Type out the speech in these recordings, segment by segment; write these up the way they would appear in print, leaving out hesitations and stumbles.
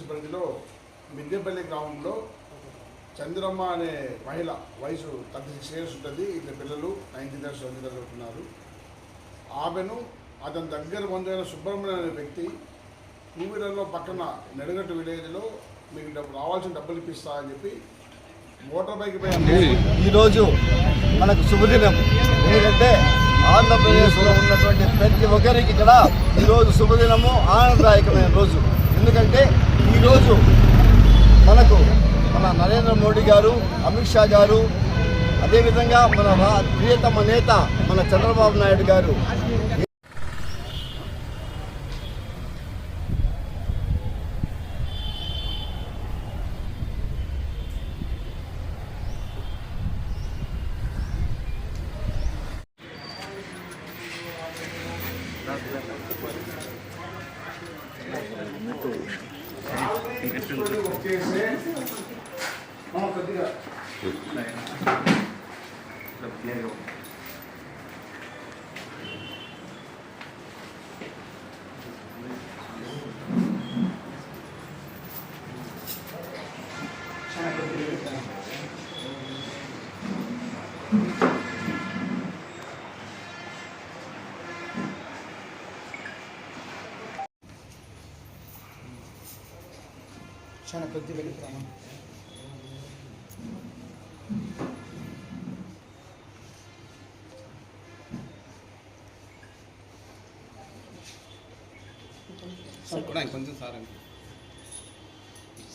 Constituency పరిధిలో మిద్దెపల్లి గ్రామంలో చంద్రమ్మ అనే మహిళ వయసు 36 ఇయర్స్ ఉంటుంది. ఇద్దరు పిల్లలు 19 ఇయర్స్ చదువుతున్నారు. ఆమెను అతని దగ్గర బంధువైన సుబ్రహ్మణ్యం అనే వ్యక్తి టూ వీలర్లో పక్కన నెడగట్టు విలేజ్లో మీకు రావాల్సిన డబ్బులు ఇప్పిస్తా అని చెప్పి మోటార్ బైక్ పై ఈరోజు మనకు శుభదినం. ఎందుకంటే ఆంధ్రప్రదేశ్లో ఉన్నటువంటి ప్రతి ఒక్కరికి ఇక్కడ ఈరోజు శుభదినము, ఆనందదాయకమైన రోజు. ఎందుకంటే ఈరోజు మనకు మన నరేంద్ర మోడీ గారు, అమిత్ షా గారు, అదేవిధంగా మన ప్రియతమ నేత మన చంద్రబాబు నాయుడు గారు చాలా కొద్ది వెళ్ళిపోతాము. కొంచెం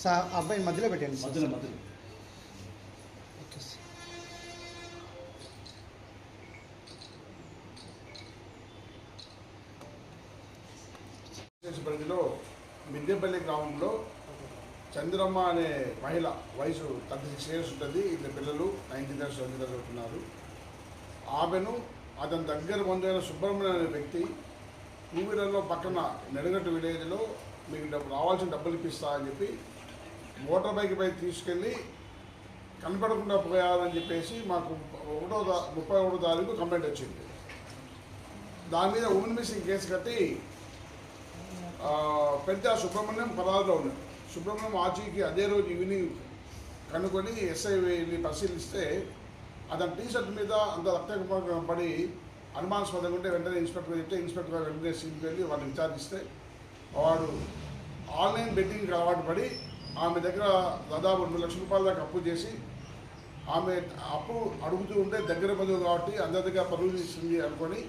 సార్ అబ్బాయి మధ్యలో పెట్టండి. మధ్యలో ఓకే సార్. పరిధిలో మిద్దెపల్లి గ్రామంలో చంద్రమ్మ అనే మహిళ వయసు 36 ఇయర్స్ ఉంటుంది. ఇద్దరు పిల్లలు 19 ఇయర్స్ చదువుతున్నారు. ఆమెను అతని దగ్గర బంధువైన సుబ్రహ్మణ్యం అనే వ్యక్తి టూ వీలర్లో పక్కన నెడగట్టు విలేజ్లో మీకు రావాల్సిన డబ్బులు ఇప్పిస్తా అని చెప్పి మోటార్ బైక్ పై తీసుకెళ్ళి కనపడకుండా పోయాలని చెప్పేసి మాకు 31వ తారీఖు కంప్లైంట్ వచ్చింది. దాని మీద ఉమెన్ మిస్సింగ్ కేసు కట్టి పెద్ద సుబ్రహ్మణ్యం పరారులో ఉన్నాడు. సుబ్రహ్మణ్యం ఆచీకి అదే రోజు ఈవినింగ్ కనుక్కొని ఎస్ఐ వెళ్ళి పరిశీలిస్తే అతని టీషర్ట్ మీద అంత రక్తం పడి అనుమానాస్పదంగా ఉంటే వెంటనే ఇన్స్పెక్టర్ చెప్తే ఇన్స్పెక్టర్ వెంటనే సీన్కి వెళ్ళి వాళ్ళు విచారిస్తే వాడు ఆన్లైన్ బెట్టింగ్కి అలవాటు పడి ఆమె దగ్గర దాదాపు 2 లక్షల రూపాయల దాకా అప్పు చేసి ఆమె అప్పు అడుగుతూ ఉంటే దగ్గర బంధువు కాబట్టి అందరి దగ్గర పరువు తీస్తుంది అనుకొని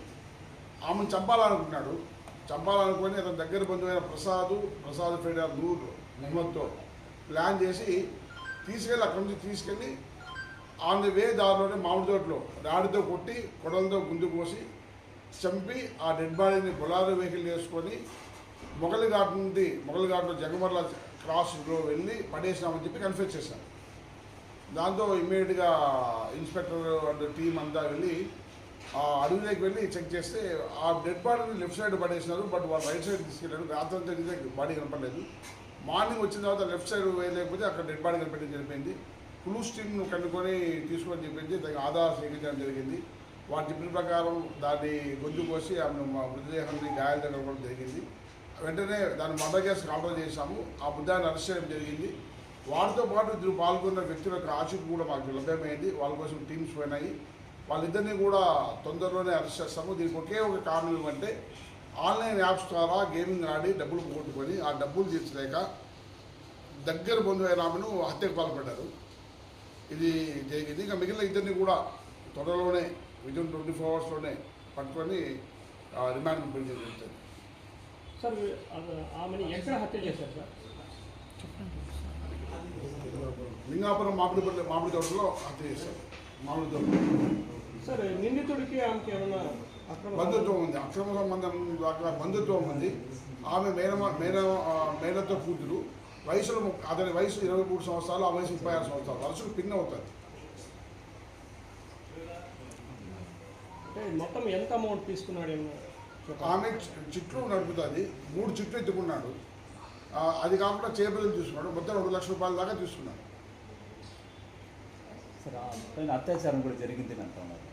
ఆమెను చంపాలనుకున్నాడు. చంపాలనుకొని అతని దగ్గర బంధువైన ప్రసాద్ ఫెడర్ నూర్ నెమ్మతో ప్లాన్ చేసి తీసుకెళ్ళి అక్కడి నుంచి తీసుకెళ్ళి ఆన్ ది వే దారిలోనే మామిడి తోటలో రాడితో కొట్టి కొడలతో గుంజు కోసి చంపి ఆ డెడ్ బాడీని బొలారో వెహికల్ వేసుకొని మొగలిఘాట్లో జగమర్ల క్రాస్లో వెళ్ళి పడేసినామని చెప్పి కన్ఫ్యూజ్ చేశాను. దాంతో ఇమ్మీడియట్గా ఇన్స్పెక్టర్ అండ్ టీం అంతా వెళ్ళి ఆ అడవిలోకి వెళ్ళి చెక్ చేస్తే ఆ డెడ్ బాడీని లెఫ్ట్ సైడ్ పడేసినారు. బట్ వాళ్ళు రైట్ సైడ్ తీసుకెళ్ళారు. రాత్రంతా బాడీ కనపడలేదు. మార్నింగ్ వచ్చిన తర్వాత లెఫ్ట్ సైడ్ వేయలేకపోతే అక్కడ డెడ్ బాడీ కనిపెట్టడం జరిపింది. క్లూస్ టీమ్ను కనుక్కొని తీసుకొని చెప్పించి దానికి ఆధార సేకరించడం జరిగింది. వాటి చెప్పిన ప్రకారం దాన్ని గొంతు కోసి ఆమె మృతదేహాన్ని గాయాలు తగ్గడం జరిగింది. వెంటనే దాన్ని మర్డర్ కేసు కాంట్రోల్ చేశాము. ఆ బుద్ధాన్ని అరెస్ట్ చేయడం జరిగింది. వాటితో పాటు ఇద్దరు పాల్గొన్న వ్యక్తుల యొక్క ఆచూకీ కూడా మాకు లభ్యమైంది. వాళ్ళ కోసం టీమ్స్ పోయినాయి. వాళ్ళిద్దరినీ కూడా తొందరలోనే అరెస్ట్ చేస్తాము. దీనికి ఒకే ఒక కారణం ఏమంటే ఆన్లైన్ యాప్స్ ద్వారా గేమింగ్ ఆడి డబ్బులు పోగొట్టుకొని ఆ డబ్బులు తీర్చలేక దగ్గర బంధువైన ఆమెను హత్యకు పాల్పడ్డారు. ఇది జరిగింది. ఇంకా మిగిలిన ఇద్దరిని కూడా త్వరలోనే విదిన్ 24 అవర్స్లోనే పట్టుకొని రిమాండ్ పంపించడం జరుగుతుంది. సార్ ఆమెను ఎక్కడ హత్య చేశారు సార్? లింగాపురం మామిడి తోటలో హత్య చేశారు. మామిడి తోట సార్ నిందితుడికి ఆమెకి ఏమన్నా బంధుత్వం ఉంది, అక్రమ సంబంధం దాకా బంధుత్వం ఉంది. ఆమె మేనతో కూతురు. వయసులో అతని వయసు 23 సంవత్సరాలు, ఆ వయసు 36 సంవత్సరాలు. వరుసకు పిన్ అవుతుంది. అంటే మొత్తం ఎంత అమౌంట్ తీసుకున్నాడేమో? ఆమె చిట్లు నడుపుతుంది. 3 చిట్లు ఎత్తుకున్నాడు. అది కాకుండా చేపలు తీసుకున్నాడు. మొత్తం 2 లక్షల రూపాయల దాకా తీసుకున్నాడు. అత్యాచారం కూడా జరిగింది అంటున్నారు.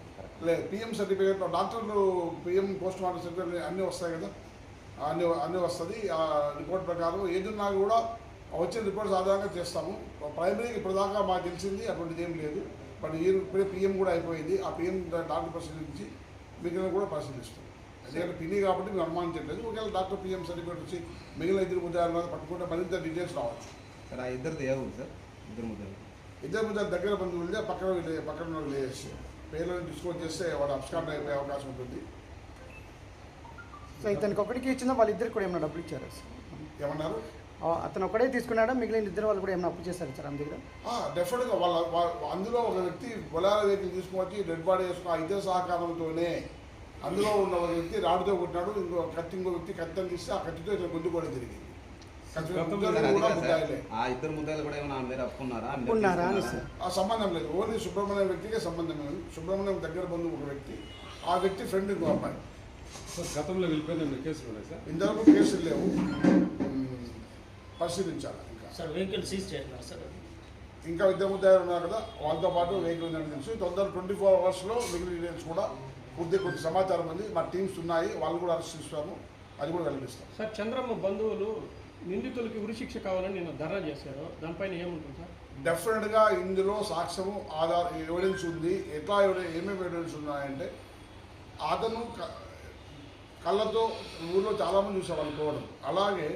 లేదు, పిఎం సర్టిఫికేట్ డాక్టర్లు పిఎం పోస్ట్ మార్టం సర్టిఫికేట్ అన్నీ వస్తాయి కదా, అన్నీ వస్తుంది. ఆ రిపోర్ట్ ప్రకారం ఏదున్నా కూడా వచ్చిన రిపోర్ట్స్ ఆధారంగా చేస్తాము. ప్రైమరీకి ఇప్పటిదాకా మాకు తెలిసింది అటువంటిది ఏం లేదు. బట్ ఇప్పుడే పిఎం కూడా అయిపోయింది. ఆ పిఎం డాక్టర్ పరిశీలించి మిగిలిన కూడా పరిశీలిస్తాం. ఎందుకంటే పిని కాబట్టి మేము అనుమానించట్లేదు. ఒకవేళ డాక్టర్ పిఎం సర్టిఫికేట్ వచ్చి మిగిలిన 2 ముద్దాయిల పట్టుకుంటే మరింత డీటెయిల్స్ రావచ్చు. సార్ ఆ ఇద్దరిది ఏ ఊరు సార్? ఇద్దరు ముద్దాయిలు దగ్గర బంధువులే పక్కన విలేజ్ పేర్లను డిస్క్లోజ్ చేస్తే వాడు అబ్స్కాండ్ అయిపోయే అవకాశం ఉంటుంది. సో ఇతనికి ఒకటికి ఇచ్చిందా వాళ్ళిద్దరికి కూడా ఏమైనా డబ్బులు ఇచ్చారా సార్? ఏమన్నారు? అతను ఒకటే తీసుకున్నాడా మిగిలిన ఇద్దరు వాళ్ళు కూడా ఏమైనా అప్పు చేశారు సార్ అందు దగ్గర? డెఫినెట్గా అందులో ఒక వ్యక్తి బొలార వెహికల్ తీసుకువచ్చి డెడ్ బాడీ వేసుకున్న ఆ ఇద్దరు సహకారంతోనే అందులో ఉన్న ఒక వ్యక్తి రాడుతో కొట్టినాడు. ఇంకో వ్యక్తి కత్తిని తీస్తే ఆ కత్తితో ఇతను గుండు కూడా తిరిగింది. ఆ ఇద్దరు ముద్దాయిలు కూడా ఏమైనా మీరు అప్పుకున్నారా? ఆ సంబంధం లేదు. ఓన్లీ సుబ్రహ్మణ్యం వ్యక్తికే సంబంధం లేదు. సుబ్రహ్మణ్యం దగ్గర బంధువు ఒక వ్యక్తి, ఆ వ్యక్తి ఫ్రెండ్ ఇంకో అమ్మాయి. గతంలో వెళ్ళిపోయిన కేసులు ఉన్నాయి సార్? ఇంతవరకు కేసులు లేవు, పరిశీలించాలి. ఇంకా సార్ వెహికల్ సీజ్ చేస్తున్నారు సార్. ఇంకా ఇద్దరు ముద్దాయిలు ఉన్నారు కదా, వాళ్ళతో పాటు వెహికల్ ఉందని తెలుసు. తొందర 24 hours మిగిలిన డీటెయిల్స్ కూడా కొద్ది సమాచారం ఉంది. మా టీమ్స్ ఉన్నాయి, వాళ్ళు కూడా అరెస్ట్ చేస్తాము, అది కూడా వెల్లడిస్తాం. సార్ చంద్రమ్మ బంధువులు నిందితులకి ఉరిశిక్ష కావాలని నేను ధర్నా చేశారు, దానిపైన ఏముంటుంది సార్? డెఫినెట్గా ఇందులో సాక్ష్యము ఎవిడెన్స్ ఉంది. ఎట్లా ఏమేమి ఎవిడెన్స్ ఉన్నాయంటే అతను కళ్ళతో ఊళ్ళో చాలామంది చూసారు వాళ్ళు పోవడం. అలాగే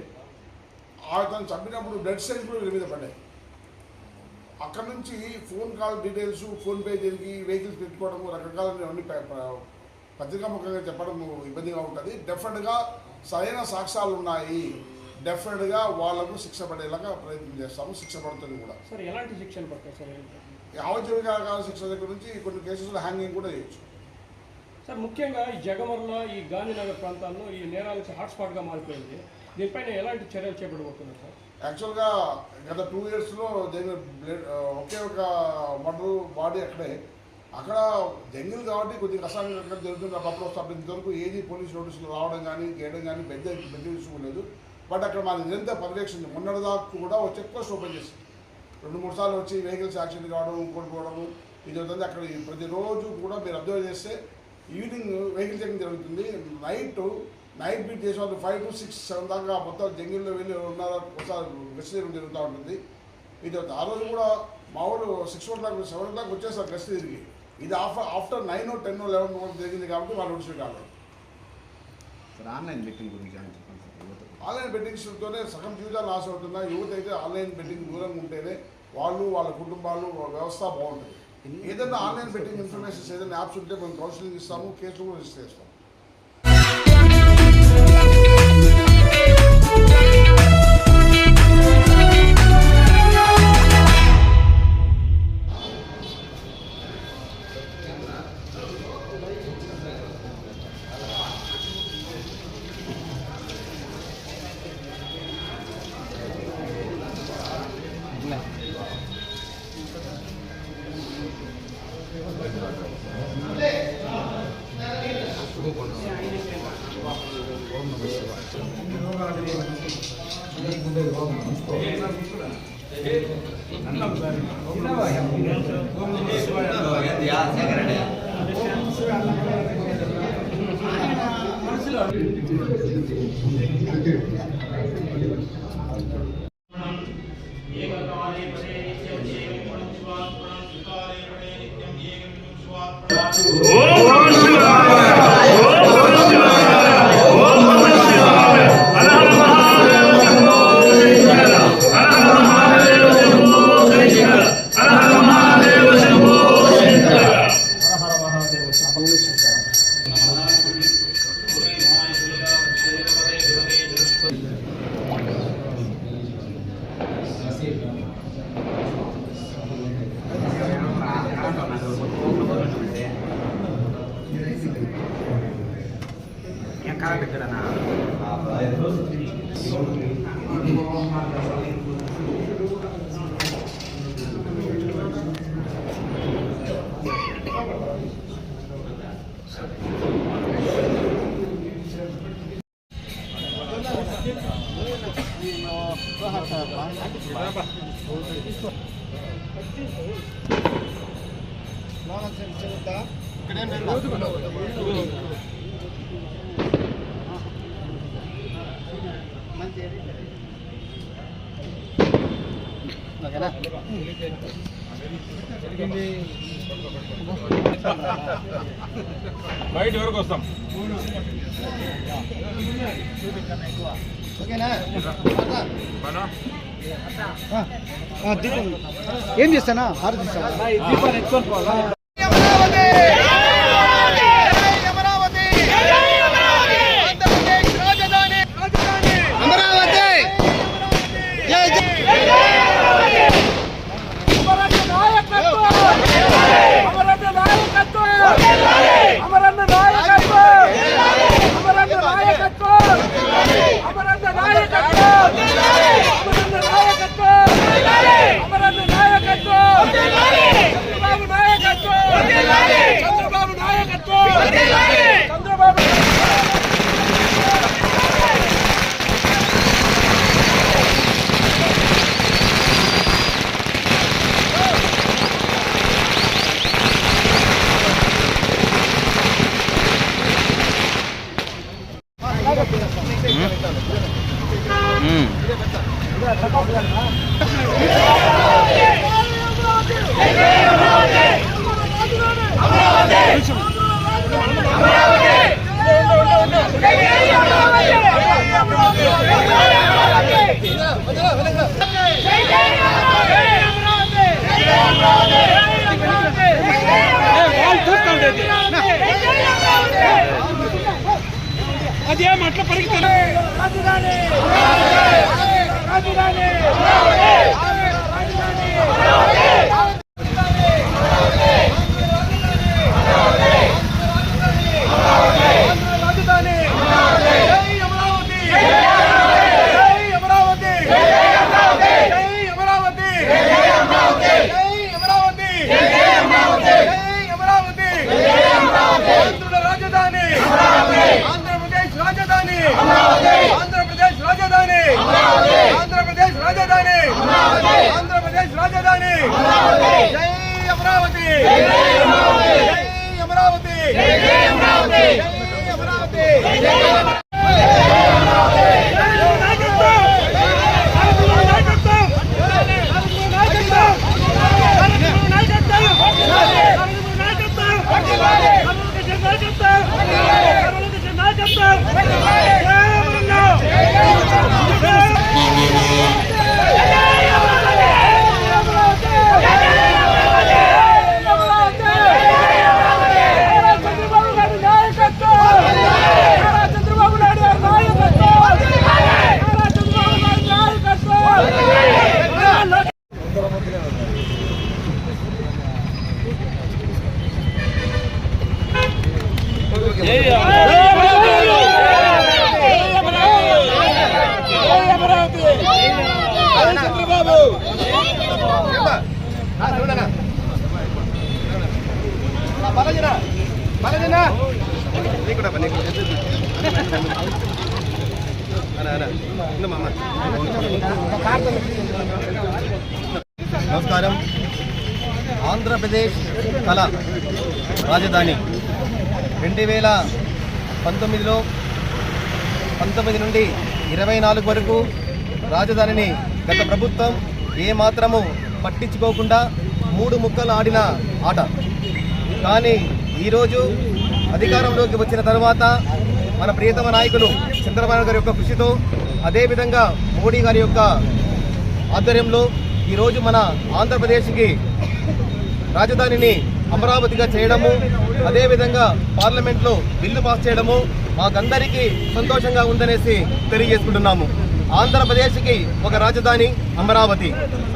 అతను చంపినప్పుడు బ్లడ్ సెల్స్ కూడా వీళ్ళ మీద పడ్డాయి. అక్కడ నుంచి ఫోన్ కాల్ డీటెయిల్స్, ఫోన్పే జరిగి వెహికల్స్ పెట్టుకోవడము, రకరకాలన్నీ పత్రికాముఖంగా చెప్పడం ఇబ్బందిగా ఉంటుంది. డెఫినెట్గా సరైన సాక్ష్యాలు ఉన్నాయి. డెఫినెట్గా వాళ్ళకు శిక్ష పడేలాగా ప్రయత్నం చేస్తాము. శిక్ష పడుతుంది కూడా. సార్ ఎలాంటి శిక్షలు పడతాయి సార్? యావజ్జీవికాల శిక్ష దగ్గర నుంచి కొన్ని కేసెస్లో హ్యాంగింగ్ కూడా చేయొచ్చు. సార్ ముఖ్యంగా ఈ జగమర్ల, ఈ గాంధీనగర్ ప్రాంతాల్లో ఈ నేరాలకు హాట్స్పాట్గా మారిపోయింది. దీనిపైన ఎలాంటి చర్యలు చేపట్టబోతున్నారు సార్? యాక్చువల్గా గత 2 yearsలో జరిగిన ఒకే ఒక మర్డర్ బాడీ అక్కడ జంగిల్ కాబట్టి కొద్దిగా అసంఘటన జరుగుతుంది. అప్పుడు ఇంతవరకు ఏది పోలీస్ నోటీసులు రావడం కానీ చేయడం కానీ పెద్ద తీసుకోలేదు. బట్ అక్కడ మాది నిరంతర పర్యవేక్షణ. మొన్నటిదాకా కూడా ఒక చెక్ పోస్ట్ ఓపెన్ చేసి 2-3 సార్లు వచ్చి వెహికల్స్ యాక్సిడెంట్ కావడం, కొనుక్కోవడము ఇది అవుతుంది. అక్కడ ప్రతిరోజు కూడా మీరు అబ్జర్వ్ చేస్తే ఈవినింగ్ వెహికల్ చెకింగ్ జరుగుతుంది. నైట్ బీట్ చేసే వాళ్ళు 5 to 6, 7 దాకా మొత్తం జంగిల్లో వెళ్ళి ఒకసారి గస్తీ జరుగుతూ ఉంటుంది. ఇది ఆ రోజు కూడా మా వాళ్ళు 6 o'clock 7 o'clock వచ్చేసారు గస్తీ తిరిగి. ఇది ఆఫ్టర్ 9 or 10 or 11 జరిగింది కాబట్టి వాళ్ళు వచ్చి కాలేదు. ఆన్లైన్ బెట్టింగ్ గురించి ఆన్లైన్ బెట్టింగ్స్తోనే సగం జీవితాలు నాశ అవుతున్నాయి. యువత అయితే ఆన్లైన్ బెట్టింగ్ దూరంగా ఉంటేనే వాళ్ళు, వాళ్ళ కుటుంబాలు, వ్యవస్థ బాగుంటుంది. ఏదైనా ఆన్లైన్ బెట్టింగ్ ఇన్ఫర్మేషన్స్ ఏదైనా యాప్స్ ఉంటే మేము కౌన్సిలింగ్ ఇస్తాము, కేసులు కూడా రిజిస్టర్ చేస్తాము. మంచి ఓకేనా? బయట వరకు వస్తాం. ఓకేనా? దీపం ఏం చేస్తానా? హారతి ఇస్తానా? దీపాన్ని ఎత్తుకొని పోవాలా? అదేం అట్లా పరిగెత్తాలి. నమస్కారం. ఆంధ్రప్రదేశ్ కళ రాజధాని 2019లో 19 నుండి 24 వరకు రాజధానిని గత ప్రభుత్వం ఏమాత్రము పట్టించుకోకుండా 3 ముక్కలు ఆడిన ఆట. కానీ ఈరోజు అధికారంలోకి వచ్చిన తర్వాత మన ప్రియతమ నాయకులు చంద్రబాబు గారి యొక్క కృషితో, అదేవిధంగా మోడీ గారి యొక్క ఆధ్వర్యంలో ఈరోజు మన ఆంధ్రప్రదేశ్కి రాజధానిని అమరావతిగా చేయడము, అదేవిధంగా పార్లమెంట్లో బిల్లు పాస్ చేయడము మాకందరికీ సంతోషంగా ఉందనేసి తెలియజేసుకుంటున్నాము. ఆంధ్రప్రదేశ్కి ఒక రాజధాని అమరావతి.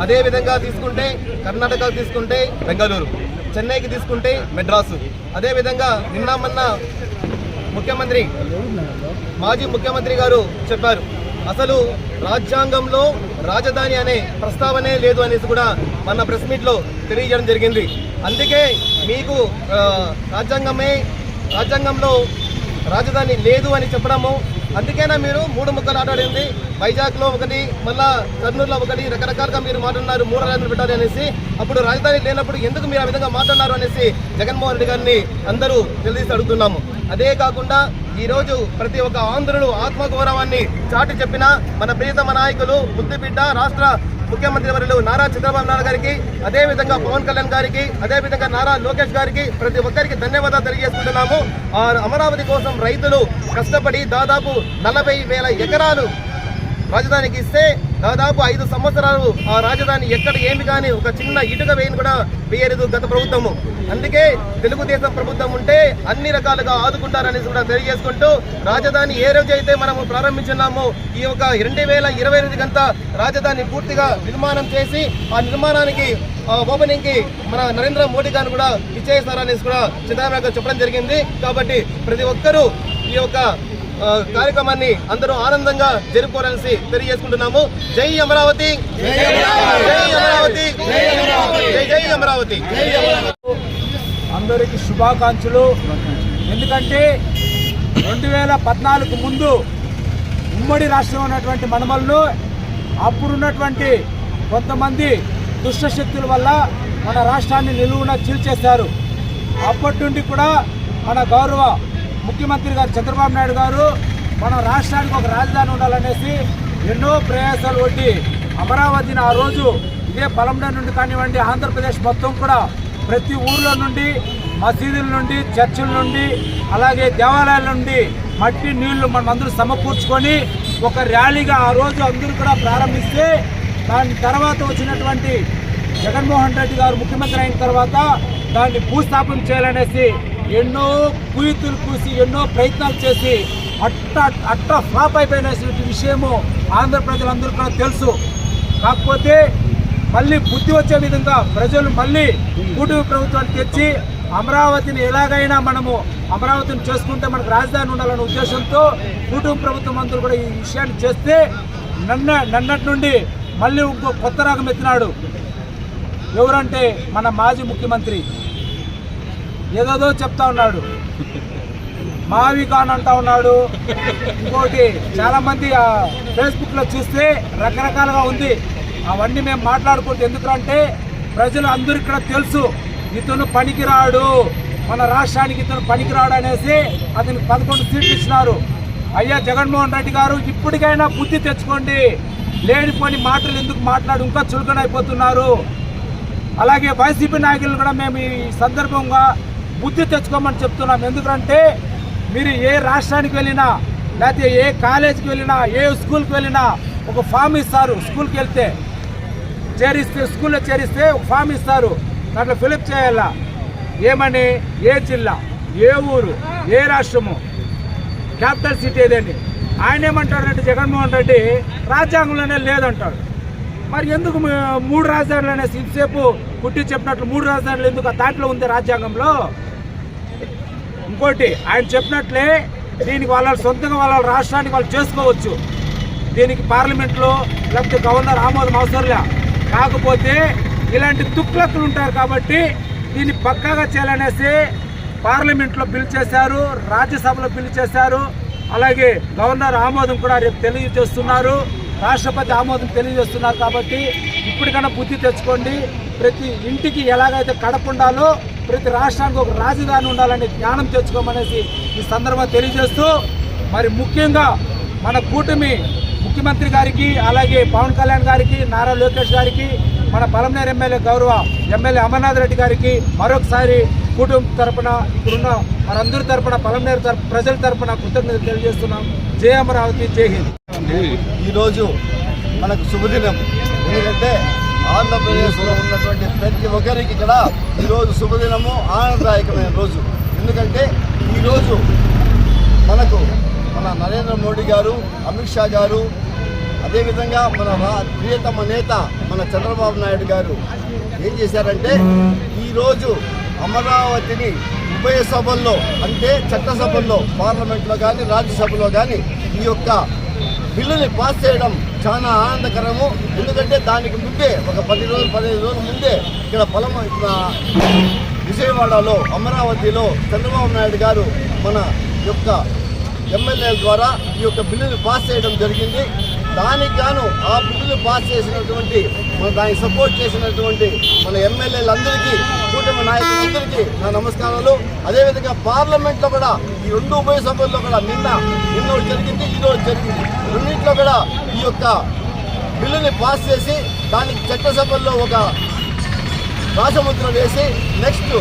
అదేవిధంగా తీసుకుంటే కర్ణాటక తీసుకుంటే బెంగళూరు, చెన్నైకి తీసుకుంటే మెడ్రాసు. అదేవిధంగా నిన్న మొన్న మాజీ ముఖ్యమంత్రి గారు చెప్పారు, అసలు రాజ్యాంగంలో రాజధాని అనే ప్రస్తావనే లేదు అనేసి కూడా మన ప్రెస్ మీట్లో తెలియజేయడం జరిగింది. అందుకే మీకు రాజ్యాంగంలో రాజధాని లేదు అని చెప్పడము, అందుకేనా మీరు 3 ముక్కలు ఆడాడింది. వైజాగ్లో ఒకటి, మళ్ళా కర్నూలులో ఒకటి, రకరకాలుగా మీరు మాట్లాడినారు 3 రాజధానులు పెట్టాలి అనేసి. అప్పుడు రాజధాని లేనప్పుడు ఎందుకు మీరు ఆ విధంగా మాట్లాడినారు అనేసి జగన్మోహన్ రెడ్డి గారిని అందరూ తెలియజేసి అడుగుతున్నాము. అదే కాకుండా ఈరోజు ప్రతి ఒక్క ఆంధ్రుడు ఆత్మగౌరవాన్ని చాటి చెప్పిన మన ప్రియతమ నాయకులు, ముద్దుబిడ్డ, రాష్ట్ర ముఖ్యమంత్రి వర్యులు నారా చంద్రబాబు నాయుడు గారికి, అదేవిధంగా పవన్ కళ్యాణ్ గారికి, అదేవిధంగా నారా లోకేష్ గారికి ప్రతి ఒక్కరికి ధన్యవాదాలు తెలియజేసుకుంటున్నాము. అమరావతి కోసం రైతులు కష్టపడి దాదాపు 40,000 ఎకరాలు రాజధానికి ఇస్తే దాదాపు 5 సంవత్సరాలు ఆ రాజధాని ఎక్కడ ఏమి కానీ ఒక చిన్న ఇటుక వేయని కూడా వేయలేదు గత ప్రభుత్వము. అందుకే తెలుగుదేశం ప్రభుత్వం ఉంటే అన్ని రకాలుగా ఆదుకుంటారని కూడా తెలియజేసుకుంటూ రాజధాని ఏ రోజు అయితే మనము ప్రారంభించున్నామో ఈ యొక్క 2022 గంతా రాజధాని పూర్తిగా నిర్మాణం చేసి ఆ నిర్మాణానికి ఓపెనింగ్ కి మన నరేంద్ర మోడీ గారు కూడా ఇచ్చేస్తారని కూడా చంద్రబాబు గారు చెప్పడం జరిగింది. కాబట్టి ప్రతి ఒక్కరూ ఈ యొక్క కార్యక్రమాన్ని అందరూ ఆనందంగా జరుపుకోవాలని తెలియజేసుకుంటున్నాము. జై అమరావతి, జై అమరావతి, జై అమరావతి. అందరికీ శుభాకాంక్షలు. ఎందుకంటే 2014 ముందు ఉమ్మడి రాష్ట్రం ఉన్నటువంటి మనమల్లో అప్పుడున్నటువంటి కొంతమంది దుష్టశక్తుల వల్ల మన రాష్ట్రాన్ని నిలువున చీల్చేశారు. అప్పటి నుండి కూడా మన గౌరవ ముఖ్యమంత్రి గారు చంద్రబాబు నాయుడు గారు మన రాష్ట్రానికి ఒక రాజధాని ఉండాలనేసి ఎన్నో ప్రయాసాలు ఒడ్డి అమరావతిని ఆ రోజు ఇదే పలంనేరు నుండి కానివ్వండి, ఆంధ్రప్రదేశ్ మొత్తం కూడా ప్రతి ఊర్లో నుండి, మసీదుల నుండి, చర్చిల నుండి, అలాగే దేవాలయాల నుండి మట్టి నీళ్లు మనమందరూ సమకూర్చుకొని ఒక ర్యాలీగా ఆ రోజు అందరూ కూడా ప్రారంభిస్తే దాని తర్వాత వచ్చినటువంటి జగన్మోహన్ రెడ్డి గారు ముఖ్యమంత్రి అయిన తర్వాత దాన్ని భూస్థాపన చేయాలనేసి ఎన్నో కుయుతులు కూసి ఎన్నో ప్రయత్నాలు చేసి అట్ట ఫ్లాప్ అయిపోయిన విషయము ఆంధ్ర ప్రజలందరూ కూడా తెలుసు. కాకపోతే మళ్ళీ బుద్ధి వచ్చే విధంగా ప్రజలు మళ్ళీ కూటమి ప్రభుత్వాన్ని తెచ్చి అమరావతిని ఎలాగైనా మనము అమరావతిని చేసుకుంటే మనకు రాజధాని ఉండాలనే ఉద్దేశంతో కూటమి ప్రభుత్వం అందరూ కూడా ఈ విషయాన్ని చేస్తే నన్నటి నుండి మళ్ళీ ఇంకో కొత్త రాగం ఎత్తినాడు. ఎవరంటే మన మాజీ ముఖ్యమంత్రి ఏదో చెప్తా ఉన్నాడు, మావి ఖాన్ అంటా ఉన్నాడు. ఇంకోటి చాలా మంది ఫేస్బుక్లో చూస్తే రకరకాలుగా ఉంది. అవన్నీ మేము మాట్లాడుకుంటే ఎందుకంటే ప్రజలు అందరూ ఇక్కడ తెలుసు ఇతను పనికిరాడు, మన రాష్ట్రానికి ఇతను పనికిరాడు అనేసి అతనికి 11 సీట్లు ఇచ్చినారు. అయ్యా జగన్మోహన్ రెడ్డి గారు ఇప్పటికైనా బుద్ధి తెచ్చుకోండి, లేనిపోని మాటలు ఎందుకు మాట్లాడి ఇంకా చులకనైపోతున్నారు. అలాగే వైసీపీ నాయకులు కూడా మేము ఈ సందర్భంగా బుద్ధి తెచ్చుకోమని చెప్తున్నాం. ఎందుకంటే మీరు ఏ రాష్ట్రానికి వెళ్ళినా లేకపోతే ఏ కాలేజీకి వెళ్ళినా ఏ స్కూల్కి వెళ్ళినా ఒక ఫామ్ ఇస్తారు. స్కూల్కి వెళ్తే స్కూల్లో చేరిస్తే ఒక ఫామ్ ఇస్తారు, దాంట్లో ఫిలప్ చేయాలా ఏమని, ఏ జిల్లా, ఏ ఊరు, ఏ రాష్ట్రము, క్యాపిటల్ సిటీ ఏదండి. ఆయన ఏమంటాడంటే జగన్మోహన్ రెడ్డి రాజ్యాంగంలోనే లేదంటాడు. మరి ఎందుకు 3 రాజధానులు అనేసి ఇంతసేపు పుట్టి చెప్పినట్లు 3 రాజధానులు ఎందుకు దాంట్లో ఉంది రాజ్యాంగంలో? ఇంకోటి ఆయన చెప్పినట్లే దీనికి వాళ్ళ సొంతంగా వాళ్ళ రాష్ట్రానికి వాళ్ళు చేసుకోవచ్చు. దీనికి పార్లమెంట్లో లేకపోతే గవర్నర్ ఆమోదం అవసరంలే. కాకపోతే ఇలాంటి తుక్లక్కులు ఉంటారు కాబట్టి దీన్ని పక్కాగా చేయాలనేసి పార్లమెంట్లో బిల్ చేశారు, రాజ్యసభలో బిల్ చేశారు. అలాగే గవర్నర్ ఆమోదం కూడా రేపు తెలియజేస్తున్నారు, రాష్ట్రపతి ఆమోదం తెలియజేస్తున్నారు. కాబట్టి ఇప్పటికైనా బుద్ధి తెచ్చుకోండి. ప్రతి ఇంటికి ఎలాగైతే కడప ఉండాలో ప్రతి రాష్ట్రానికి ఒక రాజధాని ఉండాలని జ్ఞానం తెచ్చుకోమనేసి ఈ సందర్భంగా తెలియజేస్తూ, మరి ముఖ్యంగా మన కూటమి ముఖ్యమంత్రి గారికి, అలాగే పవన్ కళ్యాణ్ గారికి, నారా లోకేష్ గారికి, మన పలంనేరు ఎమ్మెల్యే గౌరవ ఎమ్మెల్యే అమర్నాథ్ రెడ్డి గారికి మరొకసారి కూటమి తరపున ఇప్పుడున్న మనందరి తరపున పలంనేరు ప్రజల తరపున కృతజ్ఞతలు తెలియజేస్తున్నాం. జై అమరావతి, జై హింద్. ఈరోజు మనకు శుభదినం. ఎందుకంటే ఆంధ్రప్రదేశ్లో ఉన్నటువంటి ప్రతి ఒక్కరికి ఇక్కడ ఈరోజు శుభదినము, ఆనందదాయకమైన రోజు. ఎందుకంటే ఈరోజు మనకు మన నరేంద్ర మోడీ గారు, అమిత్ షా గారు, అదేవిధంగా మన ప్రియతమ నేత మన చంద్రబాబు నాయుడు గారు ఏం చేశారంటే ఈరోజు అమరావతిని ఉభయ సభల్లో అంటే చట్టసభల్లో పార్లమెంట్లో కానీ రాజ్యసభలో కానీ ఈ యొక్క బిల్లుని పాస్ చేయడం చాలా ఆనందకరము. ఎందుకంటే దానికి ముందే ఒక 10-15 రోజుల ముందే ఇక్కడ విజయవాడలో అమరావతిలో చంద్రబాబు నాయుడు గారు మన యొక్క ఎమ్మెల్యేల ద్వారా ఈ యొక్క బిల్లుని పాస్ చేయడం జరిగింది. దానికి గాను ఆ బిల్లుని పాస్ చేసినటువంటి దానికి సపోర్ట్ చేసినటువంటి మన ఎమ్మెల్యేలందరికీ, కూటమి నాయకులందరికీ నా నమస్కారాలు. అదేవిధంగా పార్లమెంట్లో కూడా ఈ 2 ఉభయ సభల్లో కూడా నిన్న జరిగింది, ఈరోజు జరిగింది. రెండింటిలో కూడా ఈ యొక్క బిల్లుని పాస్ చేసి దానికి చట్టసభల్లో ఒక రాజముద్ర వేసి నెక్స్ట్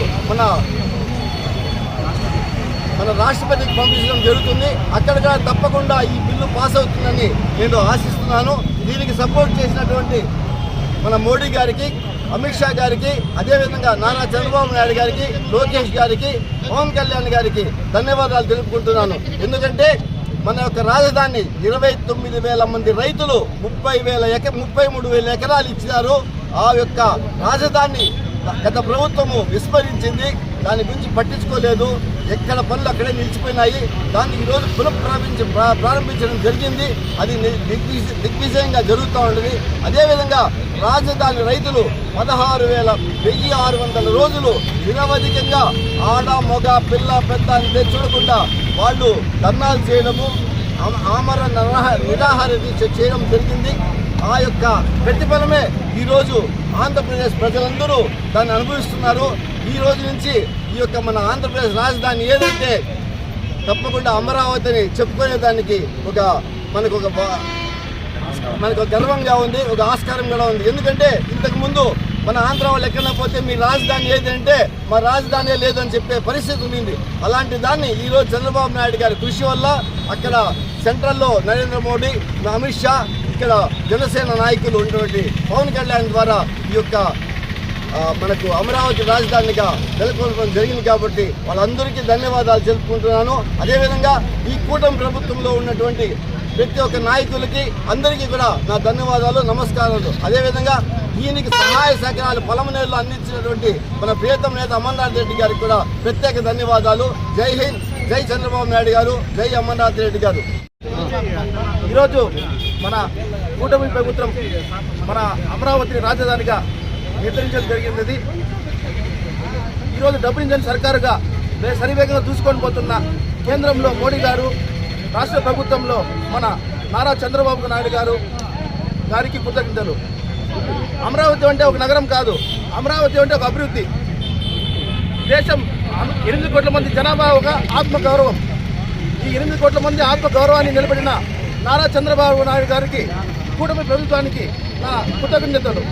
మన రాష్ట్రపతికి పంపించడం జరుగుతుంది. అక్కడ తప్పకుండా ఈ బిల్లు పాస్ అవుతుందని నేను ఆశిస్తున్నాను. దీనికి సపోర్ట్ చేసినటువంటి మన మోడీ గారికి, అమిత్ షా గారికి, అదేవిధంగా నారా చంద్రబాబు నాయుడు గారికి, లోకేష్ గారికి, పవన్ కళ్యాణ్ గారికి ధన్యవాదాలు తెలుపుకుంటున్నాను. ఎందుకంటే మన యొక్క రాజధాని 29,000 మంది రైతులు 33,000 ఎకరాలు ఇచ్చినారు. ఆ యొక్క రాజధాని గత ప్రభుత్వము విస్మరించింది, దాని గురించి పట్టించుకోలేదు. ఎక్కడ పనులు అక్కడే నిలిచిపోయినాయి. దాన్ని ఈరోజు ప్రారంభించడం జరిగింది. అది దిగ్విజయంగా జరుగుతూ ఉండేది. అదేవిధంగా రాజధాని రైతులు 16,600 రోజులు నిరవధికంగా ఆడ మగ పిల్ల పెద్ద అని చూడకుండా వాళ్ళు ధర్నాలు చేయడము, ఆమర నిరాహార దీక్ష చేయడం జరిగింది. ఆ యొక్క ప్రతిఫలమే ఈరోజు ఆంధ్రప్రదేశ్ ప్రజలందరూ దాన్ని అనుభవిస్తున్నారు. ఈ రోజు నుంచి ఈ యొక్క మన ఆంధ్రప్రదేశ్ రాజధాని ఏదైతే తప్పకుండా అమరావతిని చెప్పుకునేదానికి మనకు ఒక గర్వంగా ఉంది, ఒక ఆస్కారం కూడా ఉంది. ఎందుకంటే ఇంతకుముందు మన ఆంధ్ర వాళ్ళు ఎక్కడైనా పోతే మీ రాజధాని ఏదంటే మా రాజధాని లేదని చెప్పే పరిస్థితి ఉంది. అలాంటి దాన్ని ఈరోజు చంద్రబాబు నాయుడు గారి కృషి వల్ల అక్కడ సెంట్రల్లో నరేంద్ర మోడీ, అమిత్ షా, ఇక్కడ జనసేన నాయకులు ఉన్నటువంటి పవన్ కళ్యాణ్ ద్వారా ఈ యొక్క మనకు అమరావతి రాజధానిగా నెలకొల్పడం జరిగింది. కాబట్టి వాళ్ళందరికీ ధన్యవాదాలు తెలుపుకుంటున్నాను. అదేవిధంగా ఈ కూటమి ప్రభుత్వంలో ఉన్నటువంటి ప్రతి ఒక్క నాయకులకి అందరికీ కూడా నా ధన్యవాదాలు, నమస్కారాలు. అదేవిధంగా దీనికి సహాయ సహకారాలు పొలమనేరులో అందించినటువంటి మన ప్రియతమ నేత అమర్నాథ్ రెడ్డి గారికి కూడా ప్రత్యేక ధన్యవాదాలు. జై హింద్, జై చంద్రబాబు నాయుడు గారు, జై అమర్నాథ్ రెడ్డి గారు. ఈరోజు మన కూటమి ప్రభుత్వం మన అమరావతిని రాజధానిగా నిర్ణయించడం జరిగింది. ఈరోజు డబుల్ ఇంజన్ సర్కారుగా శరవేగంగా దూసుకొని పోతున్న కేంద్రంలో మోడీ గారు, రాష్ట్ర ప్రభుత్వంలో మన నారా చంద్రబాబు నాయుడు గారికి కృతజ్ఞతలు. అమరావతి అంటే ఒక నగరం కాదు, అమరావతి అంటే ఒక అభివృద్ధి. దేశం 8 కోట్ల మంది జనాభా ఒక ఆత్మగౌరవం. ఈ 8 కోట్ల మంది ఆత్మగౌరవాన్ని నిలబడిన నారా చంద్రబాబు నాయుడు గారికి, కూటమి ప్రభుత్వానికి నా కృతజ్ఞతలు.